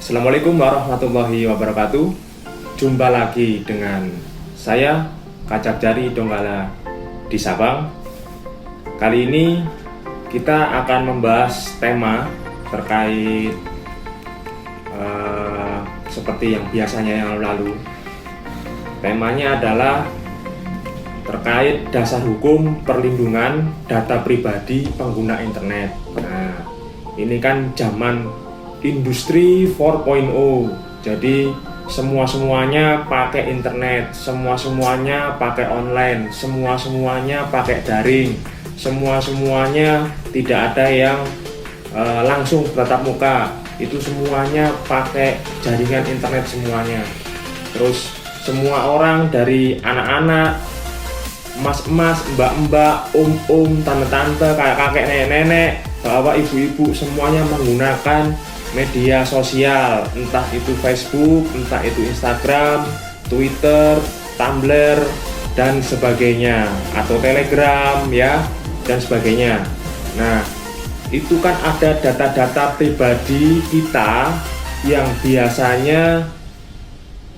Assalamualaikum warahmatullahi wabarakatuh. Jumpa lagi dengan saya, Kacap Jari Donggala di Sabang. Kali ini kita akan membahas tema terkait seperti yang biasanya yang lalu. Temanya adalah terkait dasar hukum perlindungan data pribadi pengguna internet. Nah, ini kan zaman Industri 4.0, jadi semuanya pakai internet, semuanya pakai online, semuanya pakai daring, semuanya tidak ada yang langsung bertatap muka, itu semuanya pakai jaringan internet semuanya. Terus semua orang dari anak-anak, mas-mas, mbak-mbak, om-om, tante-tante, kakek-kakek, nenek-nenek, bapak, ibu-ibu, semuanya menggunakan media sosial, entah itu Facebook, entah itu Instagram, Twitter, Tumblr, dan sebagainya, atau Telegram ya, dan sebagainya. Nah, itu kan ada data-data pribadi kita yang biasanya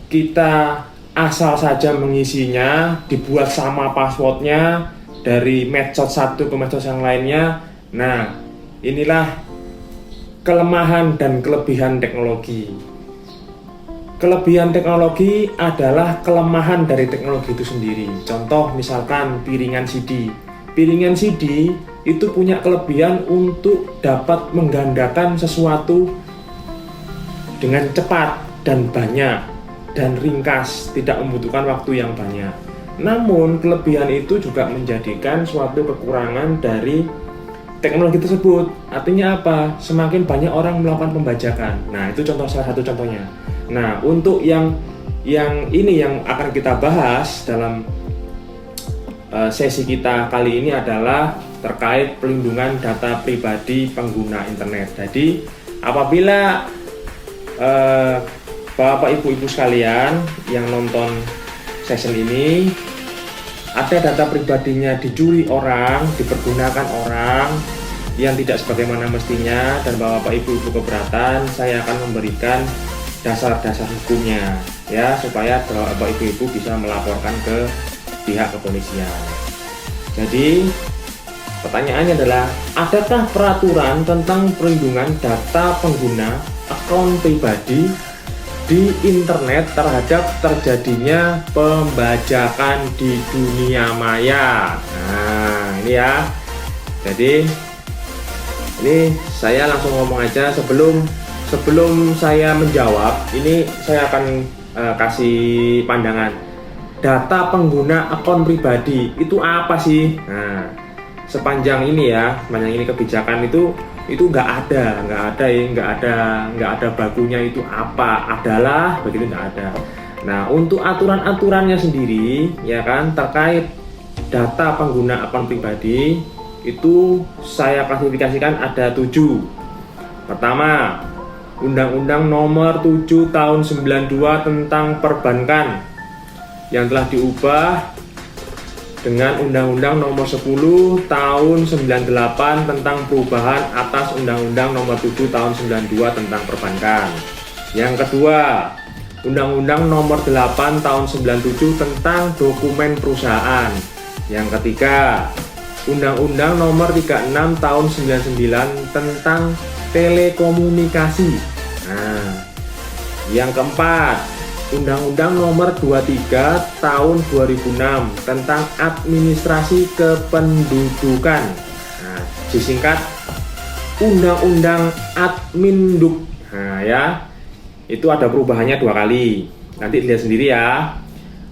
kita asal saja mengisinya, dibuat sama passwordnya dari medsos satu ke medsos yang lainnya. Nah, inilah kelemahan dan kelebihan teknologi. Kelebihan teknologi adalah kelemahan dari teknologi itu sendiri. Contoh misalkan piringan CD. Piringan CD itu punya kelebihan untuk dapat menggandakan sesuatu dengan cepat dan banyak dan ringkas, tidak membutuhkan waktu yang banyak. Namun kelebihan itu juga menjadikan suatu kekurangan dari teknologi tersebut. Artinya apa? Semakin banyak orang melakukan pembajakan. Nah, itu salah satu contohnya. Nah, untuk yang ini yang akan kita bahas dalam sesi kita kali ini adalah terkait pelindungan data pribadi pengguna internet. Jadi, apabila Bapak Ibu-ibu sekalian yang nonton session ini ada data pribadinya dicuri orang, dipergunakan orang yang tidak sebagaimana mestinya, dan Bapak Ibu keberatan, saya akan memberikan dasar-dasar hukumnya ya, supaya Bapak Ibu bisa melaporkan ke pihak kepolisian. Jadi pertanyaannya adalah, adakah peraturan tentang perlindungan data pengguna akun pribadi di internet terhadap terjadinya pembajakan di dunia maya? Nah, ini ya. Jadi ini saya langsung ngomong aja, sebelum saya menjawab, ini saya akan kasih pandangan. Data pengguna akun pribadi itu apa sih? Nah, sepanjang ini kebijakan itu nggak ada bakunya itu apa, adalah begitu, nggak ada. Nah, untuk aturannya sendiri ya kan, terkait data pengguna akun pribadi itu saya klasifikasikan ada 7. Pertama, Undang-Undang Nomor 7 Tahun 92 tentang Perbankan yang telah diubah dengan Undang-Undang Nomor 10 Tahun 98 tentang perubahan atas Undang-Undang Nomor 7 Tahun 92 tentang Perbankan. Yang kedua, Undang-Undang Nomor 8 Tahun 97 tentang dokumen perusahaan. Yang ketiga, Undang-Undang Nomor 36 Tahun 99 tentang telekomunikasi. Nah, yang keempat, Undang-Undang Nomor 23 Tahun 2006 tentang administrasi kependudukan. Nah, disingkat Undang-Undang Adminduk. Nah, ya. Itu ada perubahannya 2 kali. Nanti lihat sendiri ya.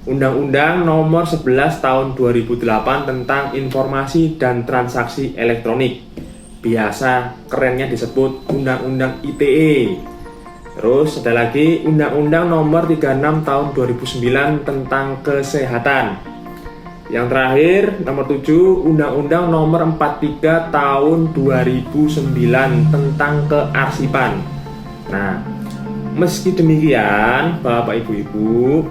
Undang-Undang Nomor 11 Tahun 2008 tentang informasi dan transaksi elektronik. Biasa kerennya disebut Undang-Undang ITE. Terus ada lagi Undang-Undang Nomor 36 Tahun 2009 tentang kesehatan. Yang terakhir nomor 7, Undang-Undang Nomor 43 Tahun 2009 tentang kearsipan. Nah, meski demikian Bapak Ibu-ibu,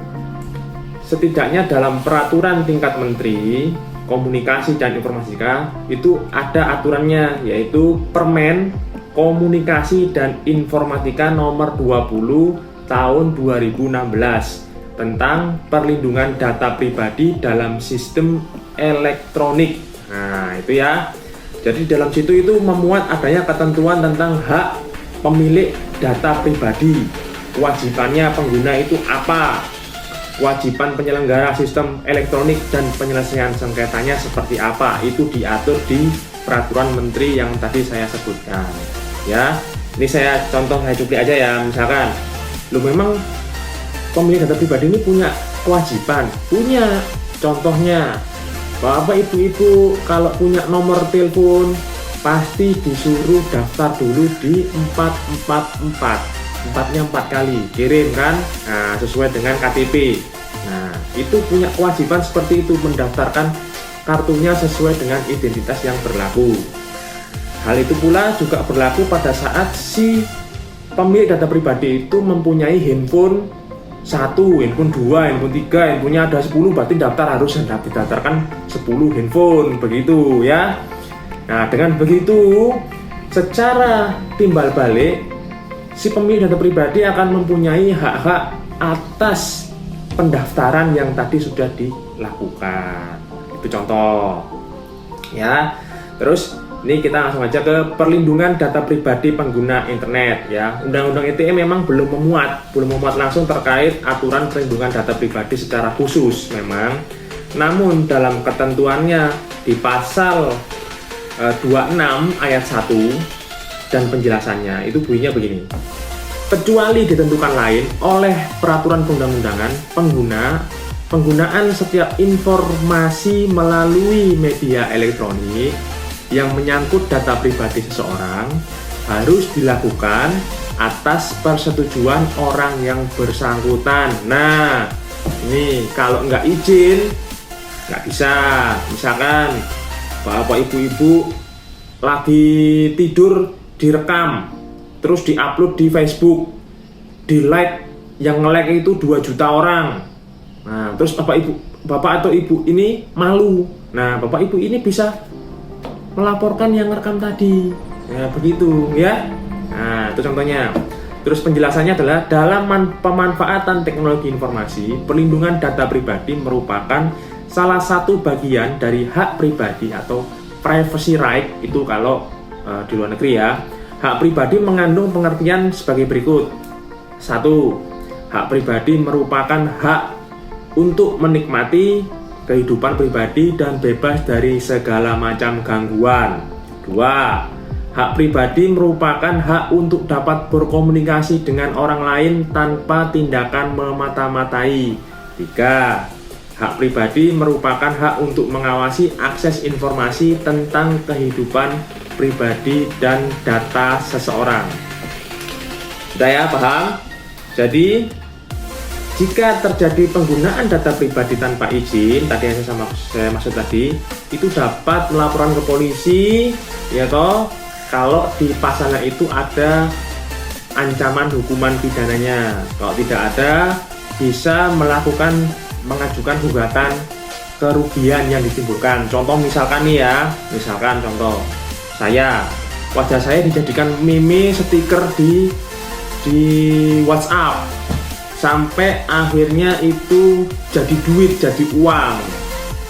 setidaknya dalam peraturan tingkat Menteri Komunikasi dan Informatika itu ada aturannya, yaitu Permen Komunikasi dan Informatika nomor 20 tahun 2016 tentang perlindungan data pribadi dalam sistem elektronik. Nah, itu ya. Jadi dalam situ itu memuat adanya ketentuan tentang hak pemilik data pribadi. Kewajibannya pengguna itu apa? Kewajiban penyelenggara sistem elektronik dan penyelesaian sengketanya seperti apa? Itu diatur di peraturan menteri yang tadi saya sebutkan. Ya, ini saya cuplik aja ya. Misalkan, memang pemilik data pribadi ini punya kewajiban, punya. Contohnya, bapak ibu-ibu kalau punya nomor telepon pasti disuruh daftar dulu di 444. 4-nya 4 kali kirim kan, nah sesuai dengan KTP. Nah itu punya kewajiban seperti itu, mendaftarkan kartunya sesuai dengan identitas yang berlaku. Hal itu pula juga berlaku pada saat si pemilik data pribadi itu mempunyai handphone 1, handphone 2, handphone 3, handphonenya ada 10, berarti daftar harus didaftarkan 10 handphone, begitu ya. Nah dengan begitu secara timbal balik si pemilik data pribadi akan mempunyai hak-hak atas pendaftaran yang tadi sudah dilakukan. Itu contoh ya. Terus ini kita langsung aja ke perlindungan data pribadi pengguna internet ya. Undang-undang ITE memang belum memuat langsung terkait aturan perlindungan data pribadi secara khusus memang. Namun dalam ketentuannya di pasal 26 ayat 1 dan penjelasannya itu bunyinya begini. Kecuali ditentukan lain oleh peraturan perundang-undangan, penggunaan setiap informasi melalui media elektronik yang menyangkut data pribadi seseorang harus dilakukan atas persetujuan orang yang bersangkutan. Nah, ini kalau nggak izin nggak bisa. Misalkan bapak ibu-ibu lagi tidur direkam, terus diupload di Facebook, di like, yang nge-like itu 2 juta orang. Nah, terus bapak atau ibu ini malu. Nah, bapak ibu ini bisa melaporkan yang rekam tadi. Ya, begitu ya. Nah, itu contohnya. Terus penjelasannya adalah dalam pemanfaatan teknologi informasi, perlindungan data pribadi merupakan salah satu bagian dari hak pribadi atau privacy right. Itu kalau di luar negeri ya. Hak pribadi mengandung pengertian sebagai berikut. 1. Hak pribadi merupakan hak untuk menikmati kehidupan pribadi dan bebas dari segala macam gangguan. 2. Hak pribadi merupakan hak untuk dapat berkomunikasi dengan orang lain tanpa tindakan memata-matai. 3. Hak pribadi merupakan hak untuk mengawasi akses informasi tentang kehidupan pribadi dan data seseorang. Sudah ya, paham? Jadi jika terjadi penggunaan data pribadi tanpa izin, tadi yang saya maksud tadi, itu dapat melaporkan ke polisi, ya toh. Kalau di pasalnya itu ada ancaman hukuman pidananya. Kalau tidak ada, bisa mengajukan gugatan kerugian yang ditimbulkan. Contoh misalkan nih ya, contoh wajah saya dijadikan meme stiker di WhatsApp sampai akhirnya itu jadi duit, jadi uang.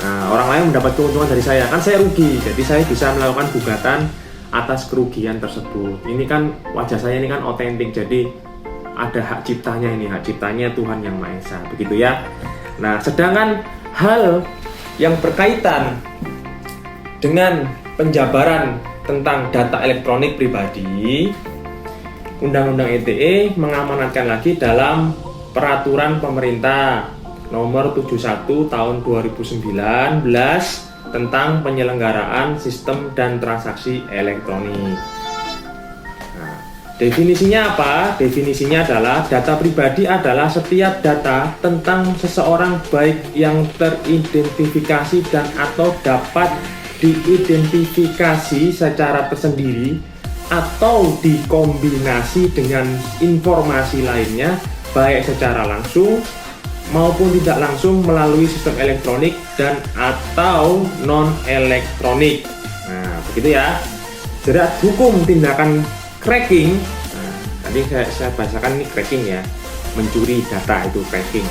Nah, orang lain mendapat keuntungan dari saya, kan saya rugi. Jadi saya bisa melakukan gugatan atas kerugian tersebut. Ini kan wajah saya ini kan otentik, jadi ada hak ciptanya ini, hak ciptanya Tuhan Yang Maha Esa, begitu ya. Nah, sedangkan hal yang berkaitan dengan penjabaran tentang data elektronik pribadi, Undang-Undang ITE mengamanatkan lagi dalam Peraturan Pemerintah Nomor 71 Tahun 2019 tentang penyelenggaraan sistem dan transaksi elektronik. Nah, definisinya apa? Definisinya adalah data pribadi adalah setiap data tentang seseorang baik yang teridentifikasi dan atau dapat diidentifikasi secara tersendiri atau dikombinasi dengan informasi lainnya baik secara langsung maupun tidak langsung melalui sistem elektronik dan atau non elektronik. Nah, begitu ya. Jerat hukum tindakan cracking, nah, tadi saya bahasakan ini cracking ya, mencuri data itu cracking.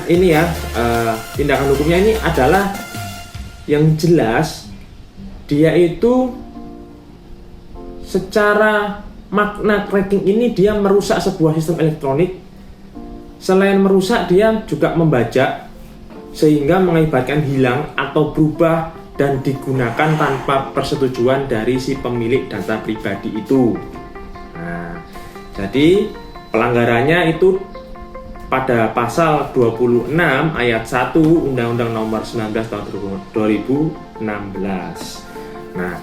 Ini ya, tindakan hukumnya ini adalah yang jelas dia itu secara makna cracking ini dia merusak sebuah sistem elektronik. Selain merusak, dia juga membajak sehingga mengakibatkan hilang atau berubah dan digunakan tanpa persetujuan dari si pemilik data pribadi itu. Nah, jadi pelanggarannya itu pada pasal 26 ayat 1 Undang-Undang Nomor 19 tahun 2016. Nah,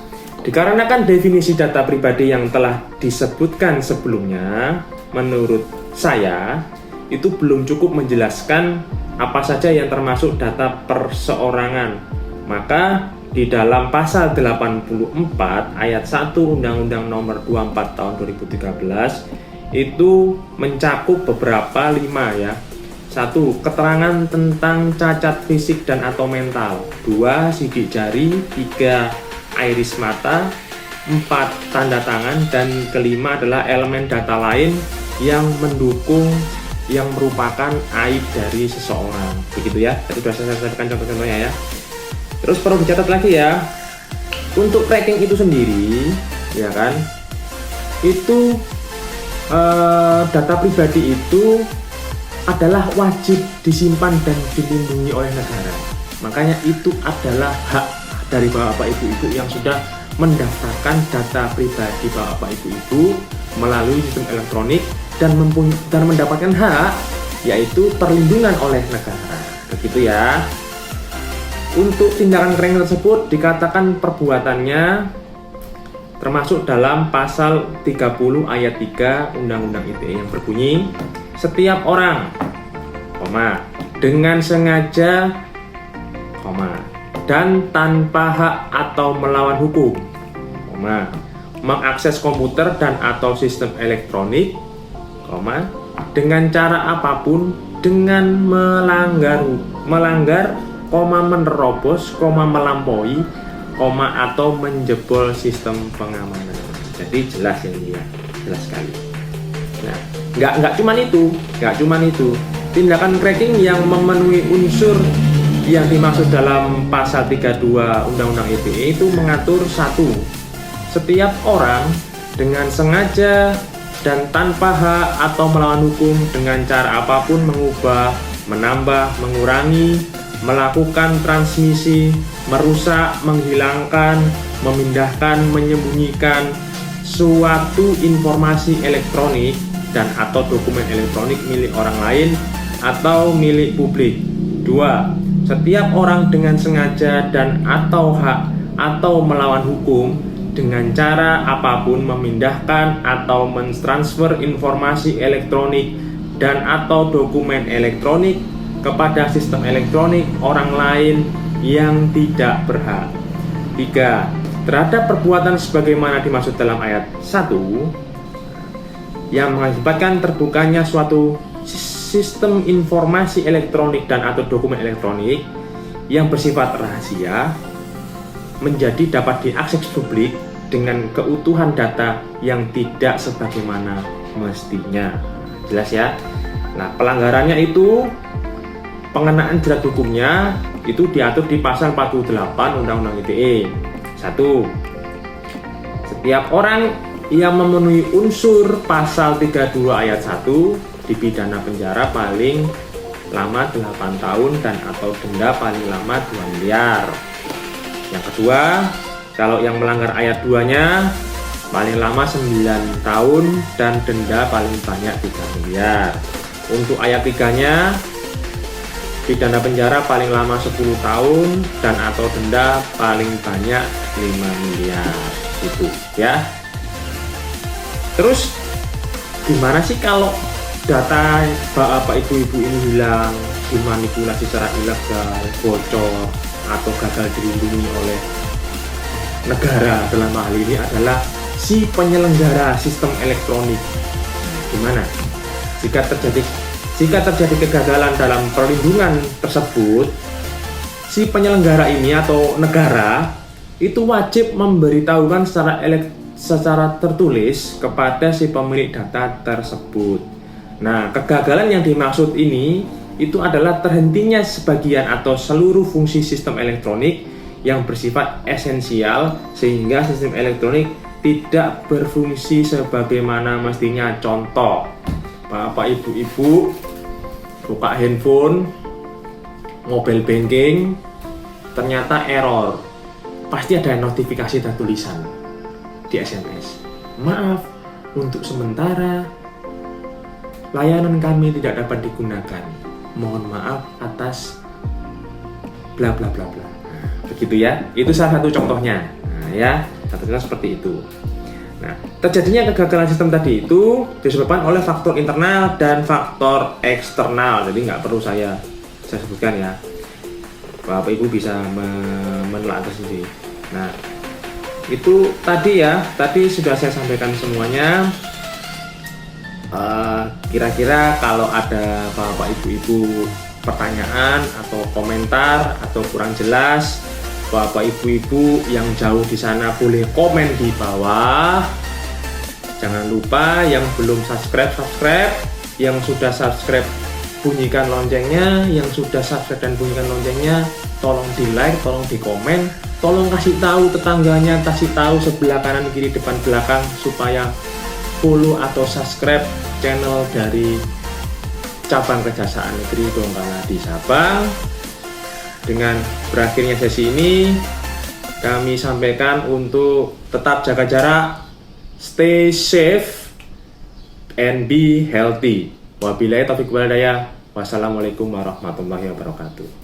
dikarenakan definisi data pribadi yang telah disebutkan sebelumnya, menurut saya itu belum cukup menjelaskan apa saja yang termasuk data perseorangan. Maka di dalam pasal 84 ayat 1 Undang-Undang Nomor 24 tahun 2013 itu mencakup beberapa 5 ya. 1. Keterangan tentang cacat fisik dan atau mental. 2. Sidik jari. 3. Iris mata. 4. Tanda tangan. Dan kelima adalah elemen data lain yang mendukung yang merupakan aib dari seseorang. Begitu ya. Tadi sudah saya sampaikan contoh-contohnya ya. Terus perlu dicatat lagi ya. Untuk tracking itu sendiri, ya kan? Itu data pribadi itu adalah wajib disimpan dan dilindungi oleh negara. Makanya itu adalah hak dari bapak ibu-ibu yang sudah mendaftarkan data pribadi bapak ibu-ibu melalui sistem elektronik dan mendapatkan hak, yaitu perlindungan oleh negara. Begitu ya. Untuk tindakan cracking tersebut dikatakan perbuatannya termasuk dalam pasal 30 ayat 3 Undang-Undang ITE yang berbunyi, setiap orang, dengan sengaja, dan tanpa hak atau melawan hukum, mengakses komputer dan atau sistem elektronik, dengan cara apapun, dengan melanggar, menerobos, melampaui, atau menjebol sistem pengamanan. Jadi jelas ini ya, jelas sekali. Nah, nggak cuman itu. Tindakan cracking yang memenuhi unsur yang dimaksud dalam pasal 32 Undang-Undang ITE itu mengatur 1. Setiap orang dengan sengaja dan tanpa hak atau melawan hukum dengan cara apapun mengubah, menambah, mengurangi, melakukan transmisi, merusak, menghilangkan, memindahkan, menyembunyikan suatu informasi elektronik dan atau dokumen elektronik milik orang lain atau milik publik. 2. Setiap orang dengan sengaja dan atau hak atau melawan hukum dengan cara apapun memindahkan atau mentransfer informasi elektronik dan atau dokumen elektronik kepada sistem elektronik orang lain yang tidak berhak. 3. Terhadap perbuatan sebagaimana dimaksud dalam ayat 1 yang mengakibatkan terbukanya suatu sistem informasi elektronik dan atau dokumen elektronik yang bersifat rahasia menjadi dapat diakses publik dengan keutuhan data yang tidak sebagaimana mestinya. Jelas ya? Nah, pelanggarannya itu pengenaan jerat hukumnya itu diatur di pasal 48 Undang-Undang ITE. 1. Setiap orang yang memenuhi unsur pasal 32 ayat 1 dipidana penjara paling lama 8 tahun dan atau denda paling lama 2 miliar. Yang kedua, kalau yang melanggar ayat 2-nya paling lama 9 tahun dan denda paling banyak 3 miliar. Untuk ayat 3-nya pidana penjara paling lama 10 tahun dan atau denda paling banyak 5 miliar. Itu ya. Terus gimana sih kalau data bapak ibu-ibu ini hilang, dimanipulasi secara ilegal, bocor atau gagal dilindungi oleh negara? Dalam hal ini adalah si penyelenggara sistem elektronik. Gimana jika terjadi kegagalan dalam perlindungan tersebut? Si penyelenggara ini atau negara itu wajib memberitahukan secara tertulis kepada si pemilik data tersebut. Nah, kegagalan yang dimaksud ini itu adalah terhentinya sebagian atau seluruh fungsi sistem elektronik yang bersifat esensial sehingga sistem elektronik tidak berfungsi sebagaimana mestinya. Contoh, Bapak Ibu buka handphone, mobile banking, ternyata error. Pasti ada notifikasi dan tulisan di SMS. Maaf, untuk sementara layanan kami tidak dapat digunakan. Mohon maaf atas bla bla bla bla. Begitu ya. Itu salah satu contohnya. Nah, ya, contohnya seperti itu. Nah, terjadinya kegagalan sistem tadi itu disebabkan oleh faktor internal dan faktor eksternal. Jadi nggak perlu saya sebutkan ya. Bapak Ibu bisa menelaah sendiri. Nah, itu tadi sudah saya sampaikan semuanya. Kira-kira kalau ada Bapak Ibu pertanyaan atau komentar atau kurang jelas, Bapak Ibu yang jauh di sana boleh komen di bawah. Jangan lupa yang belum subscribe, yang sudah subscribe bunyikan loncengnya, yang sudah subscribe dan bunyikan loncengnya, tolong di like, tolong di komen, tolong kasih tahu tetangganya, kasih tahu sebelah kanan kiri depan belakang supaya follow atau subscribe channel dari cabang Kejaksaan Negeri Donggala di Sabang. Dengan berakhirnya sesi ini, kami sampaikan untuk tetap jaga jarak, stay safe, and be healthy. Wabillahi taufiq wal hidayah. Wassalamualaikum warahmatullahi wabarakatuh.